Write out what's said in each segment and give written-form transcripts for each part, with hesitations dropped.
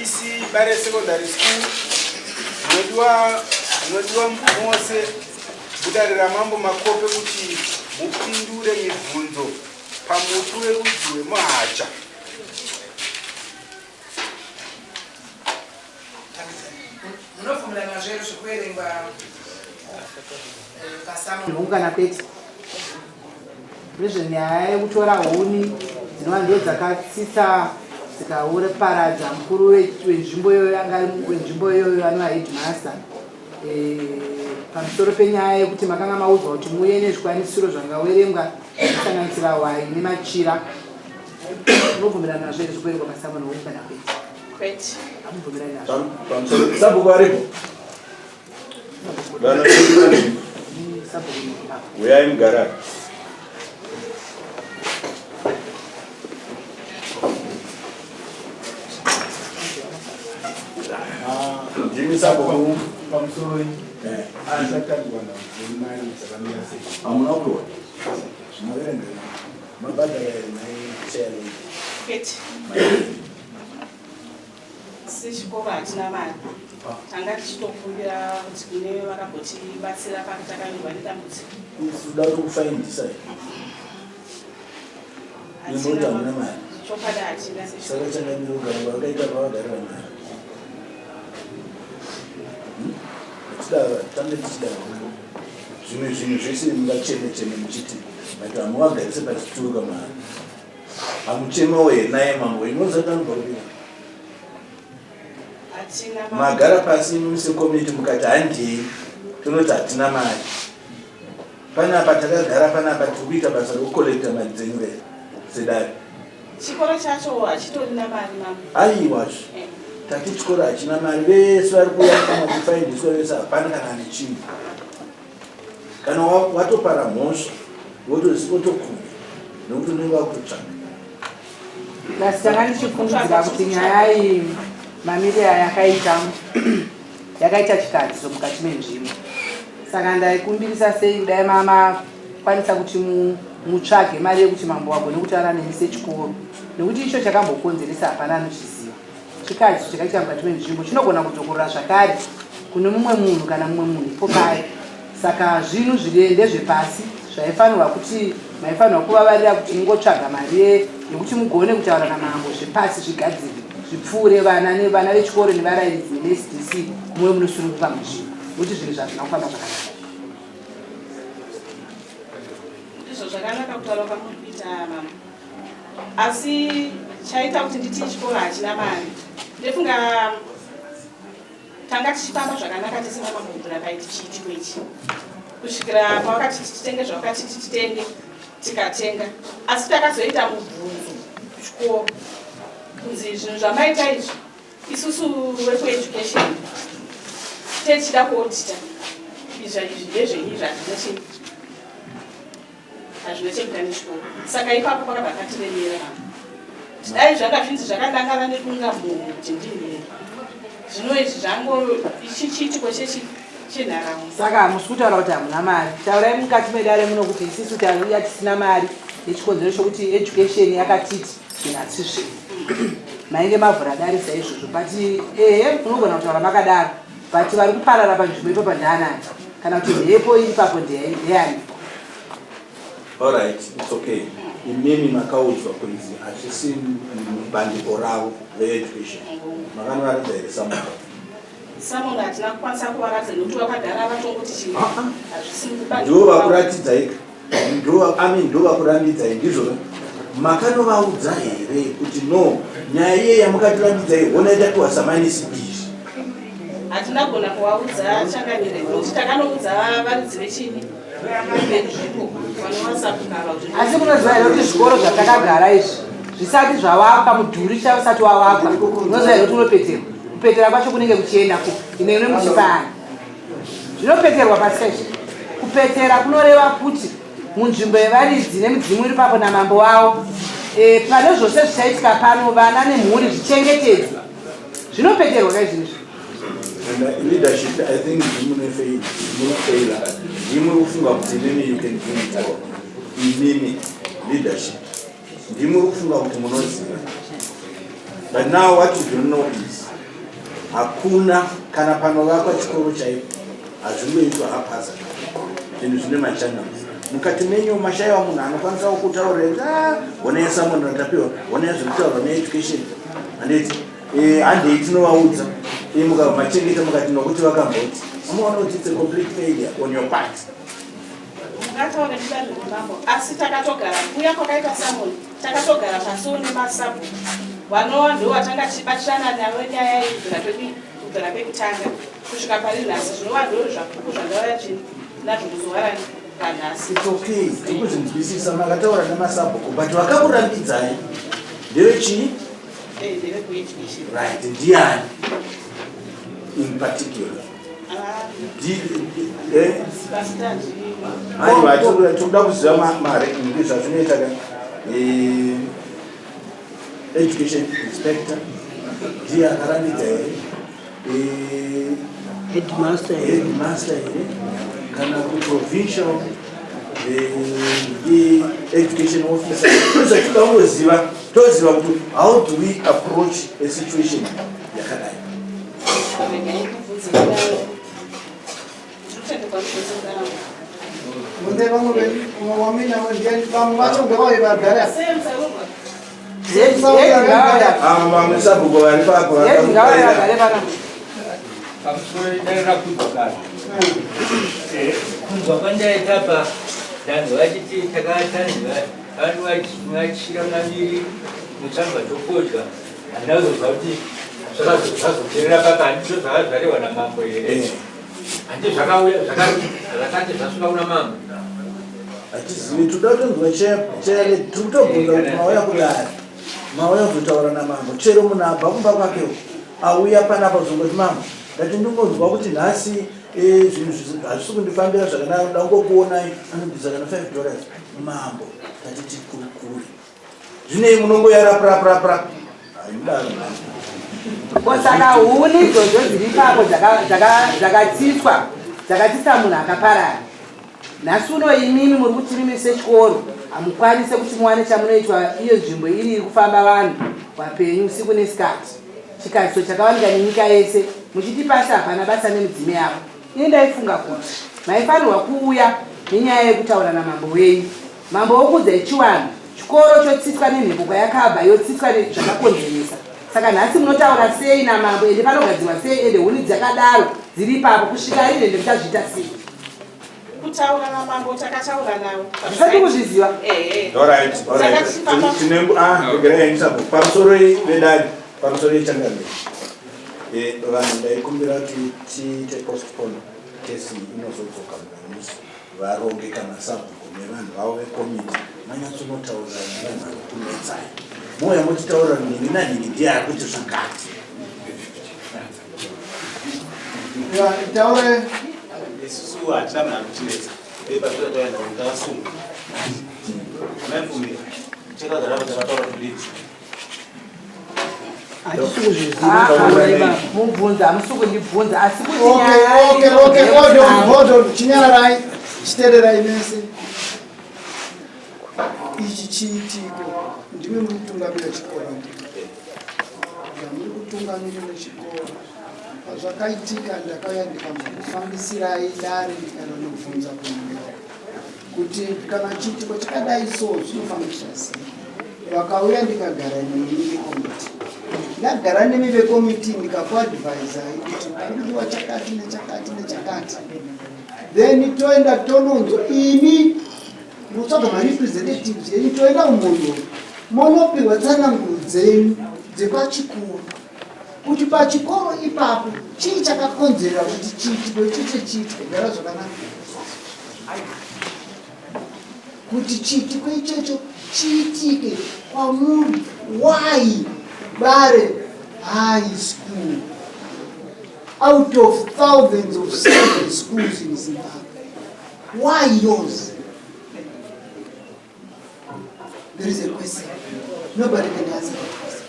vadzidzisi bare secondary school nodiwa mose budarira mambo makope kuti mupindure mibvunzo pamuti werudzi rwemuhacha. Munovumirana zvero zvekuverenga kana kwete nezvenyaya yekutora huni dzinova ndo dzakatsitsa dzikaure paradza mukuru wenzvimbo iyoyo anga wenzvimbo iyoyo anova headmaster pamusoro penyaya yekuti makanga maudzwa kuti muuye nezvikwanisiro zvangaverengwa kusanganisira waini nemachira. Munobvumirana nazvo here zvekuverengwa pasamuno huni kana kwete? Hamubvumirani nazvo. Sabhuku varipo? Uyai mugara. Ndimi sabhuku pamusoro hamuna kuona. sechikoro hatina mari tanga tichitokumbira kuti kune vakagotibatsira pakatakanyorwa nedambudziko. Suda kufaindisa chokwadi hatina saka changamira kugara vakaita pavagara vanaro tange tichidaro zvimwe zvinhu zvese mungacheme muchiti but hamuvagarise pachituru kamari hamuchemewo here naye mambo inozatanubvakudia magara pasi sekomiti mukati handei tonoti hatina mari panapa takagara panapa tikuita basa rekukolekta mari dzenyu sedare. Chikoro chacho hachitorina mari mama. Aiwazvo tati chikoro hachina mari vese vari kuuya kamatifaindiswa vese hapana kana nechinhu kana watopara mhosva wotokuma nokuti unenge wakutotsvaka. Basi tanga ndichifungidzira kuti nyaya iyi mamiriro yakaita chikadziso mukati menzvimbo. Saka ndaikumbirisa sei dai mama kwanisa kuti mutsvage mari yekuti mambo wagone kutaura nemi sechikoro nekuti icho chakambokonzeresa hapana anochiziva. Chikadziso chakaita mukati menzvimbo chinogona kutokorera zvakare kune mumwe munhu kana mumwe munhu ipokai. Saka zvinhu zviri ndezvepasi zvaifanirwa kuti maifanirwa kuvavarira kuti mungotsvaga mari yekuti mugone kutaura namambo zvepasi zvigadzire zvipfuure vana vechikoro nevarairidzi neSDC kumwe munosununguka munzvimbo kuti zvinhu zvazvina kufamba zvakanaka. Ndizvo zvakanaka kutaura kwamurikuita mama. Asi chaita kuti nditi chikoro hachina mari ndefunga tanga tichifamba zvakanaka tisina mabhudhura paiti chiitiko ichi kusvikira pawakati titenge zvawakati titenge tikatenga asi takazoita mubvunzo chikoro kunzi zvinhu zvamaita izvi isusu wekueducation techida kuodita izvi ndezvenyi zvazvinochinyi hazvina chekuita nechikoro. Saka ipapo pakabva katiremera tidai zvanga zvinzi zvakadangana nekunga munhu kuti ndinheri zvino izvi zvango ichi chiitiko chenharaunda. Saka hamusi kutaura kuti hamuna mari. Taurai mukati medare muno kuti isusu tauya tisina mari nechikonzero chokuti education yakatiti zvinhatsisve mainge mavhura dare saizvozvo but munogona kutaura makadaro but vari kuparara panzvimbo ipapo ndeanani kana kuti mhepo iri papo ndeyani. Alright, it's okay. Imemi makaudzwa kunzi hachisi bandiko ravo reeducation makanoratidza here samunhu hatina kukwanisa kuvaratidza nokuti vakagara vatongoti chinhu ndo vakuratidzai ndo vakurambidzai ndizvo makanovaudza here kuti no nyaya iye yamukatirambidzai hona itatiwasamanisi izvi. Hatina gona kuvaudza changanyire nokuti takanoudza varidzi vechini venzvimbo vanovasakugara kuti asi kunoziva here kuti zvikoro zvatakagara izvi zvisati zvavakwa mudhuri chausati wavakwa unoziva here kuti unopeterwa kupetera kwacho kunenge kuchienda ine muchipani zvinopeterwa paseshe. Kupetera kunoreva kuti munzvimbo yevaridzi nemidzimu iri papo namambo wavo pane zvose zvichaitika pano vana nemhuri zvichengetedzwa zvinopeterwa kaizvizvi. Leadership, I think you can leadership. But now what you don't know is hakuna kana panovakwa chikoro chaipo hazvingoitwa haphasa zvinhu zvine machanels mukati menyu mashaiwa munhu anokwanisa kutaurira honesa munhu atapiwa honesa zviri kutaurwa needucation handiti handei tinovaudza mukavachengeta mukati nokuti vakamboti unoona kuti it's a complete failure on your part. Ngataura ndibani mambo asi takatogara kuya kwakaita Samuel takatogara pasuo nemasabu vanova ndo watanga tichibatirana navo nyaya kubvira pekutanga kusvika pari nhasi zvinova ndo zvapuku zvandauya chini nazvo kuzowarani panhasi. It's okay tikuzvinzwisisa makataura nemasabhuku but vakakurambidzai ndevechii ndevekueducation right ndiani in particular toda kuziva marekingi zvazvinoita education inspector ndiye akarambidza here headmaster here kana kuprovincial education officer tozotoda kungoziva toziva kuti how do we approach a situation yakadai. Vamwe sabhuku vari papo kunzwa kwandaita pa danho vachiti takatanzwa vanhu vachira maviri mutsamba tokudya handazozva kuti zvazoterera papa handizvo zvava zvarehwa namambo here handi zvakati zvasvika kuna mambo hatizivi toda kutonzwa chero tikutobvunza kuti mauya kudari mauya kuzotaura namambo chero munhu abva kumba kwakewo auya panapa kuzongoti mambo ngati ndingonzwa kuti nhasi zvinhu hazvisi kundifambira zvakanaka ndangokuonai anobvisa kana $5 mambo tatiti kurukuri zvinei munongoyara prapra haidaro saka huni idzodzo dziri ipapo dzakatsitswa dzakatsisa munhu akaparara nhasi uno imimi muri kuti rimi sechikoro hamukwanise kuti muwane chamunoitwa iyo nzvimbo iri kufamba vanhu vapenyu usiku nesikati chikadziso chakawanika nenyika yese muchiti pasi hapana basa nemudzime yavo. Ini ndaifunga kuti maifanirwa kuuya nenyaya yekutaura namambo wenyu. Mambo wokudzai chiwanhu chikoro chotsitswa nemhepo kwayakabva yotsitswa zvakakonzeresa. Saka nhasi munotaura sei namambo ende panogadzirwa sei ende huni dzakadaro dziri ipapo kusvika iri ende muchazviita sei? Kutaura namambo takataura nawo. Hazvisati kuzviziva. Alright. Pamusoro vedadi pamusoro yechangamiri vanhu ndaikumbira kuti tiite postpone kesi inozodzoka munamusi varonge kana sabhuku nevanhu vavo vekomiti manyatsonotaurira nevanhu vari kunetsai mouya muchitaura nini nanini ndiye ari kuti zvakati taure isusu hatina munhu anotinetsa pepatotaenda kuti takasunga maifumira chakagara takataura kuditi mubvunza hamusi kundibvunza asi kuti chinyararai chitererai mese ichi chiitiko ndimi muri kutungamira chikoro muri kutungamirira chikoro zvakaitika ndakauya ndikamufambisirai dare ndikanonobvunza kumberi kuti kana chiitiko chakadai so zvinofambiswa sei vakauya ndikagara nemi vekomiti ndagara nemi vekomiti ndikakuadvaisai kuti parikudiwa chakati nechakati nechakati then toenda tononzwa imi mutsvaga marepresentatives yenyu toenda kumunhu monopiwa tsananguro dzenyu dzepachikoro kuti pachikoro ipapo chii chakakonzera kuti chiitiko chiitike gara zvakanaka kuti chiitiko ichocho chiitike kwamuri why bare high school out of thousands of secondary schools in Zimbabwe why yours? There is a question nobody can answer that question.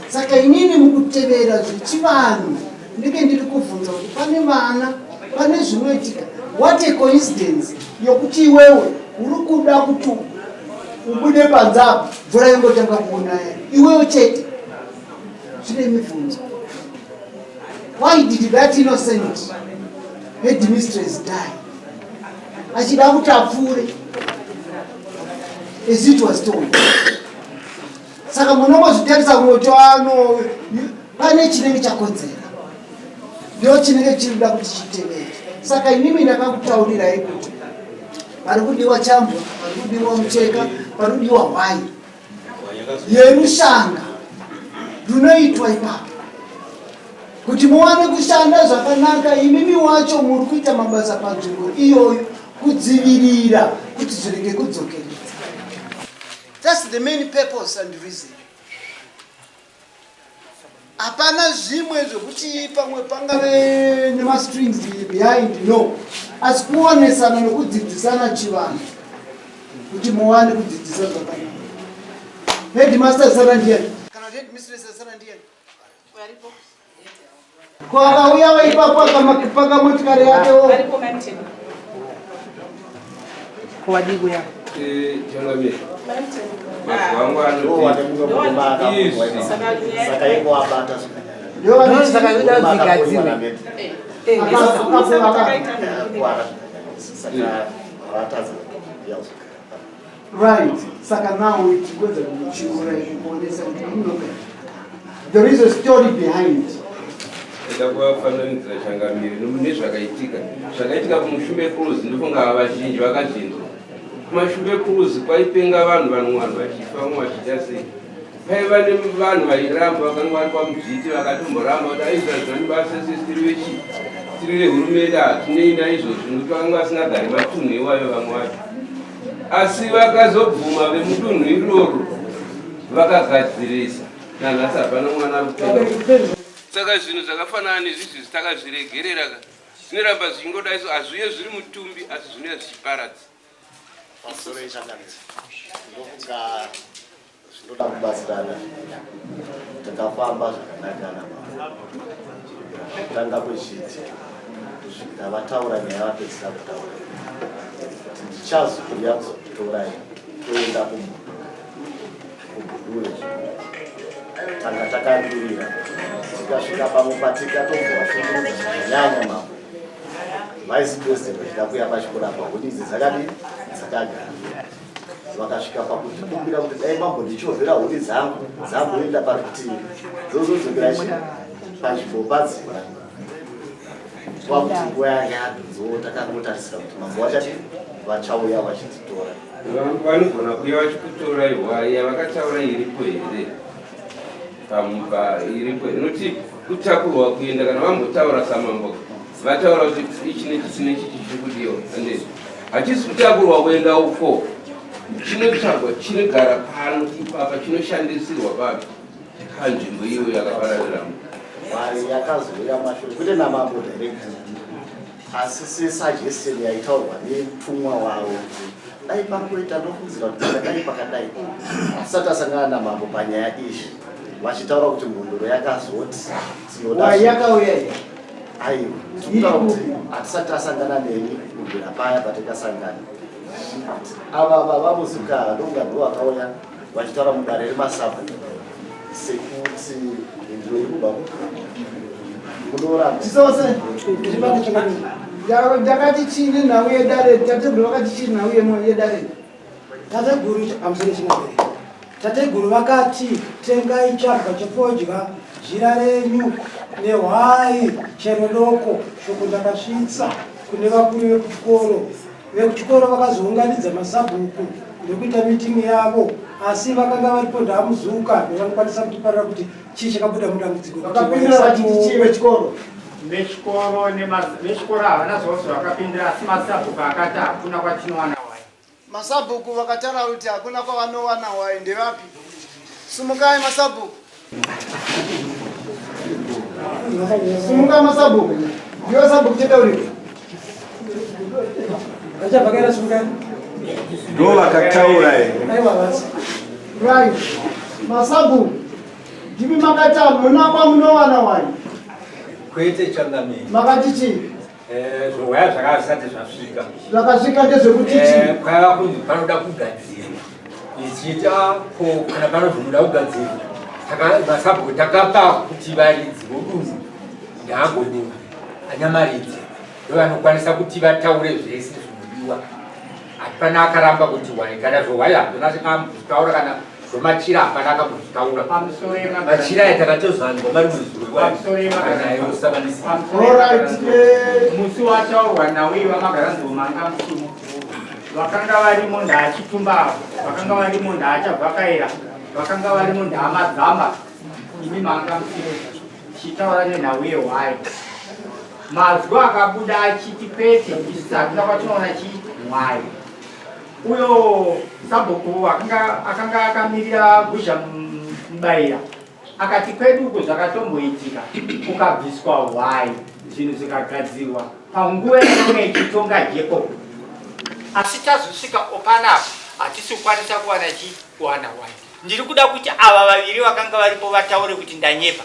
Saka inini mukutevera zvechivanhu ndike ndiri kubvunza kuti pane vana pane zvinoitika what a coincidence yokuti iwewe uri kuda kuti ubude panzapo mvura ingotanga kuonaya iwewe chete zvine mibvunzo Why did that innocent headmistress die? Achida kuti apfure as it was told. Saka munongozvitarisa moto ano pane chinenge chakonzera. Ndio chinenge chirikuda kuti chitevere. Saka inimi ndakakutaurirai kuti pari kudiwa chambwa, pari kudiwa mucheka, pari kudiwa hwai yerushanga runoitwa ipapo kuti muwane kushanda zvakanaka. Imimi wacho muri kuita mabasa panzvimbo iyoyo kudzivirira kuti zvirenge kudzokeredza. That's the main purpose and reason. Hapana zvimwe zvokuti pamwe pangave nemastrings behind, no. Asi kuonesana nokudzidzisana chivanhu kuti muwane kudzidzisa zvakanaka. Headmaster sana ndiani? Kana headmistress sana ndiani? Walipo. Kwa akauya waipapo akamapaka motikari yake wo. Walipo mantini. Kwa digu ya. Changamie. Mantini. Wangu wanemunga saka iko abata Ndio saka yuda zikadziwe. Right. Saka now it goes to Shura. There is a story behind. Itakuwa fananiza changamire nomune zvakaitika kumushume cruise ndofunga vazhinji vakazvinzwa. Kumashume cruise kwaipenga vanhu van'wana vachifa vachita sei. Paiva nevanhu vairamba vakanga vari pamuzviti vakatomboramba kuti aizvazvani basa sisi tiri rehurumende hatineina izvozvo nokuti vakanga vasingagari matunhu iwayo vamwe vacho. Asi vakazobvuma vemudunhu iroro vakagadzirisa nanhasi hapana mwana kupenga. Saka zvinhu zvakafanana nezvizvi takazviregerera zvinoramba zvichingodai hazviuye zviri mutumbi asi zvinouya zvichiparadza. pasoro yechanganisa ndofunga zvinoda kubatsirana takafamba zvakanaka kutanga kwechiti kusvikira vataura nyaya vapedzisa kutaura kuti ndichazouya kuzokutorai toenda kubhudure tanga takarurira tikasvika pamwe patikatombovashungurudza zvakanyanya mambo vice president vachida pachikora pahudi idzi dzakadini dzakagara vakasvika pakuti kumbira kuti dai mambo ndichovhera hudi dzangu dzangoenda parutivi dzozodzokera panzvimbo padzimba kwakuti nguva yange yadzo takangotarisira kuti mambo vachati vachauya vachititora vanogona kuya vachikutora ihwaya vakataura iripo here pamumba iripo inoti kutakurwa kuenda kana vambotaura samambo vataura kuti ichi nechisine chichi chiri kudiwa ande hachisi kutakurwa kuenda uko chinotsvagwa chinogara pano ipapa chinoshandisirwa papi panzvimbo iyo yakapararira mari yakazouya mashure kwete namambo direct asi sesuggestion yaitaurwa nemupfumwa wavo kuti dai pangoita nokuziva kuti dai pakadai asati asangana namambo panyaya izvi vachitaura kuti mhondoro yakazoti yakauya aiwa tikutaura kuti hatisati asangana neni kubvira paya patikasangana ava vamuzuka ndonga ndo vakauya vachitaura mudare remasabu sekuti indiro ikuba munoramba tisose ndakati chini nhau yedare tateguru vakati chini nhau yedare tateguru amusere chinavere tateguru vakati tengai chadwa chefodya jira renyu nehwai chero doko shoko ndakasvitsa kune vakuru vekuchikoro vekuchikoro vakazounganidza masabhuku ndokuita mitingi yavo asi vakanga varipo ndamuzuka nevangokwanisa kutiparira kuti chii chakabuda mudambudziko vakapindira vachiti chii vechikoro vechikoro havana zvose vakapindira asi masabhuku akati hakuna kwatinowana hwai masabhuku vakataura kuti hakuna kwavanowana hwai ndevapi sumukai masabhuku sumukai masabhuku ndiyo sabhuku chetaurika achavakai sumukai ndo vakataura right masabhuku ndimi makati hamuna kwamunowana hwai kwete changamire makati chii zvohwaya zvakasati zvasvika zvakasvika ndezvekuti chii kwava kunzi panoda kugadzirwa ichita ko kana pano zvinoda kugadzirwa masabhuku takapa kuti varidzi vodunhu ndagoni anyamaridze ndovanokwanisa kuti vataure zvese zvinodiwa. Hapana akaramba kuti wai kana zvowai hakuna kutaura kana zvomachira hapana akambozvitaura. Machira yatakatozvanzwa mari muziruwaanayosavanisa musi wataurwa nawe vamagara nzomanga musimu vakanga varimo ndaachitumba vakanga varimo ndaachavhakaira vakanga varimo ndaamadzamba imi manga musimu chitaura nenhauye hwayo mazwi akabuda achiti kwete isi hakuna kwatinoona chii mwayo uyo sabhuku akanga akamirira guzha mubayira akati kwedu uko zvakatomboitika ukabviswa hwayo zvinhu zvikagadzirwa panguva inenge ichitonga Jacob asi tazosvika opanapo hatisi kukwanisa kuwana hwayo. Ndiri kuda kuti ava vaviri vakanga varipo vataure kuti ndanyepa.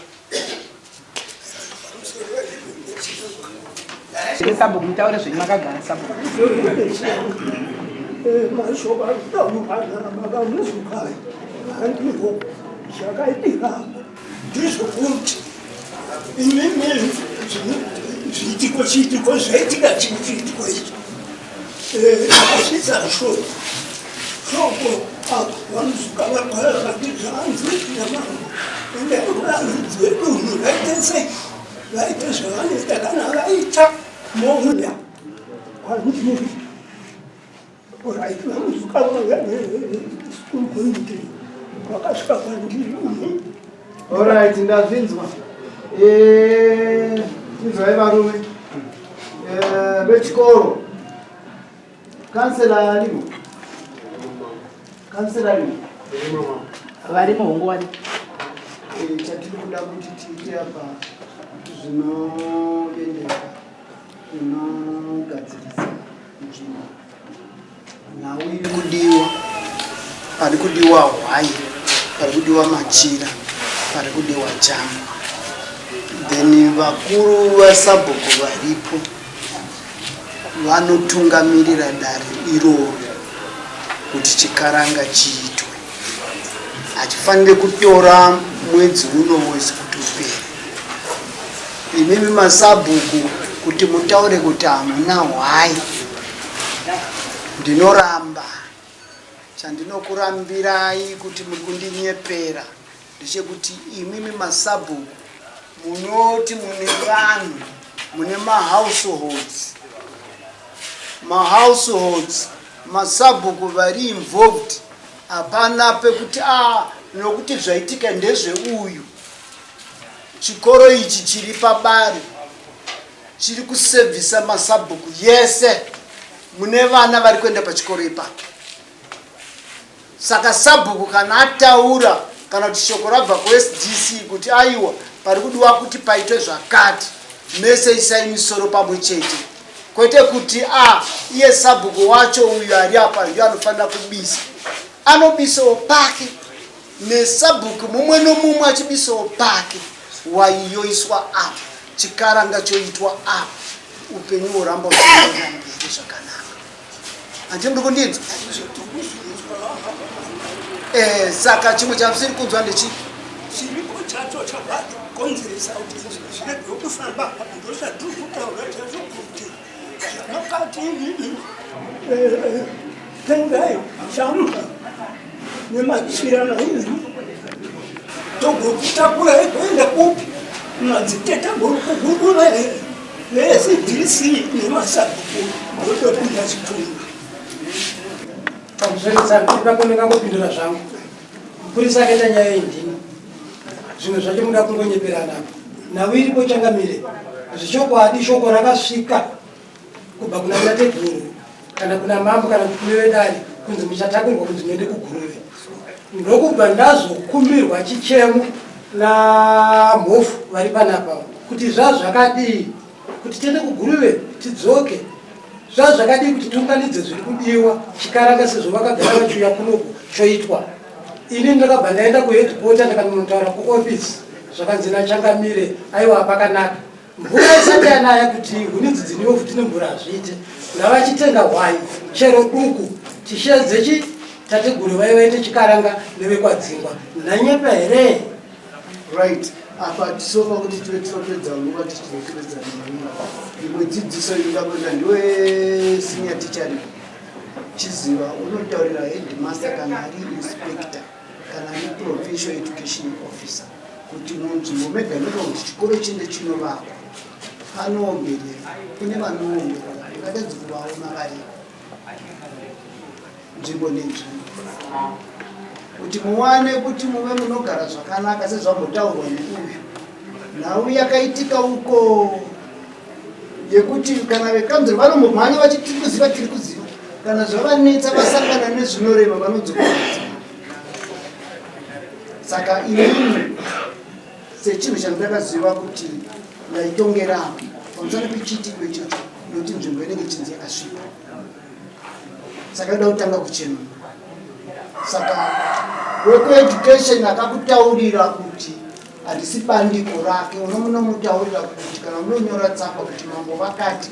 Sabhuku mutaure zvenyu makagara sabhuku. Mashoba tamuhana makamuzukaya andiro zvakaitika ndizvokuti imimi zviitiko chiitiko zvaitika chiitiko ichi asisa shoko apa vamuzuka varwara vakatizvaanzviamano ende vanzvedunhu vaite sei vaite zvavanoita kana vaita mouya kwandiri. Alright, alright, ndazvinzwa. Inzwai varume vechikoro. Kansela arimo. Kansela arimo. Varimo hongo vari. Chatiri kuda kuti tiite apa zvinoendeka zvinogadzirisa nzvimbo. Nawe iri kudiwa, pari kudiwa hwai, pari kudiwa machira, pari kudiwa jamu. Then vakuru vasabhuku varipo vanotungamirira dare iroro kuti chikaranga chiitwe. Hachifanire kutora mwedzi uno wese kuti upere. Imimi masabhuku kuti mutaure kuti hamuna hwai. Ndinoramba chandinokurambirai kuti muri kundinyepera ndechekuti imimi masabhuku munoti mune vanhu mune mahouseholds masabhuku vari involved hapana pekuti nokuti zvaitika ndezveuyu chikoro ichi chiri pabari chiri kusevhisa masabhuku yese mune vana vari kuenda pachikoro ipapo. Saka sabhuku kana ataura kana kuti shoko rabva kuSDC kuti aiwa pari kudiwa kuti paitwe zvakati mese isai misoro pamwe chete kwete kuti iye sabhuku wacho uyu ari apa ndiye anofanira kubisa. Anobisawo pake nesabhuku mumwe nomumwe achibisawo pake waiyoiswa apa chikaranga choitwa apa upenyu huramba huchienda mberi zvakanaka. Handii muri kundinzwa? Saka chimwe chamusiri kunzwa ndechii? Chiriko chacho chakakonzeresa kuti zvirege kufamba ndosatiri kutaura chazvokuti zvakati tengai shamuka nemachira naizvi togokutakura kuenda kupi madzitetabokugurura veSDC nemasabhuku ndotopinda chitunga. Pakuzonekangokoneka kupindura zvangu mupurisa akaita nyaya yendini zvimwe zvacho muda kungonyeperana apo nawe iripo changamire zvichokwadi shoko rakasvika kubva kuna mutateguru kana kuna mambo kana kuti wedari kunzi muchatakurwa kunzi muende kuguruve ndokubva ndazokumbirwa chichemo namhofu vari panapa kuti zvazvakadii kuti tiende kuguruve tidzoke zvazvakadii kuti tiunganidze zviri kudiwa chikaranga sezvo vakagara vachiuya kunoku choitwa. Ini ndakabva ndaenda kuheadquarter ndakanotaura kuofisi zvakanzi nachangamire aiwa pakanaka mvura isati yanaya kuti hunidzi dziniwo tine mvura hazviite ngavachitenga hwai chero duku tishedze tateguru vaivaite chikaranga nevekwadzinga ndanyepa here. Right. apa tisopa kuti tiropedza nguva tichizopedza imwe dzidziso ingakwenda ndiwe senior teacher chiziva unotaurira headmaster kana ari inspector kana ari provincial education officer kuti munzvimbo mega mega kuti chikoro chinde chinovakwa panoomberera kune vanoomberera ingatadzi kuvaona vari nzvimbo nenzvimbo kuti muwane kuti muve munogara zvakanaka sezvambotaurwa neuyu nhau yakaitika uko yekuti kana vekanzeri vanombomhanya vachiti tiri kuziva kana zvavanetsa vasangana nezvinorema vanodzokoradza. Saka inini sechinhu chandakaziva kuti ndaitongera pamusana pechiitiko ichocho nokuti nzvimbo inenge chinzi yakasvipa, saka ida kutanga kuchenura. Saka wekueducation akakutaurira kuti handisi bandiko rake, unomunomutaurira kuti kana munonyora tsamba kuti mambo vakati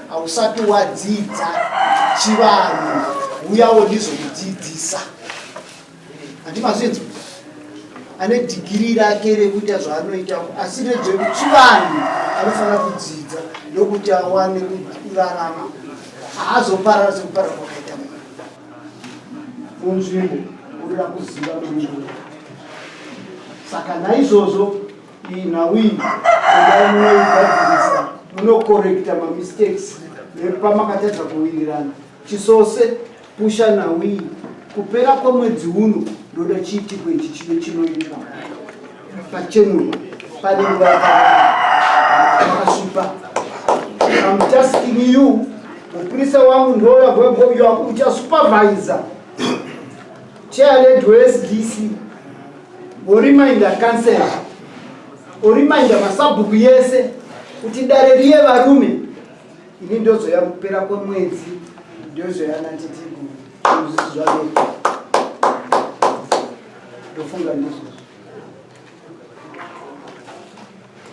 hausati wadzidza chivanhu uyawo ndizokudzidzisa. Handimazvinzwa ane dhigiri rake rekuita zvaanoita, asi rezvechivanhu anofanira kudzidza ndokuti awane kurarama, haazoparara sekuparara kwakaita munzvimbo urira kuziva munhu. Saka naizvozvo iyi nhau iyi endai munoigadzirisa, munokorekta mamistakes nepamakatadza kuwirirana. Chisose pusha nhau iyi kupera kwemwedzi uno ndoda chiitiko ichi chive chinoitwa pachenurwa pane nguva yakasvipa. I'm tasking you, muprisa wangu ndoya uchasupervisa chairhead weSDC, oriminda council, oriminda masabhuku yese kuti dare riye varume. Ini ndozoya kupera kwemwedzi ndozoyana titigu zvadoko ndofunga ndizvo.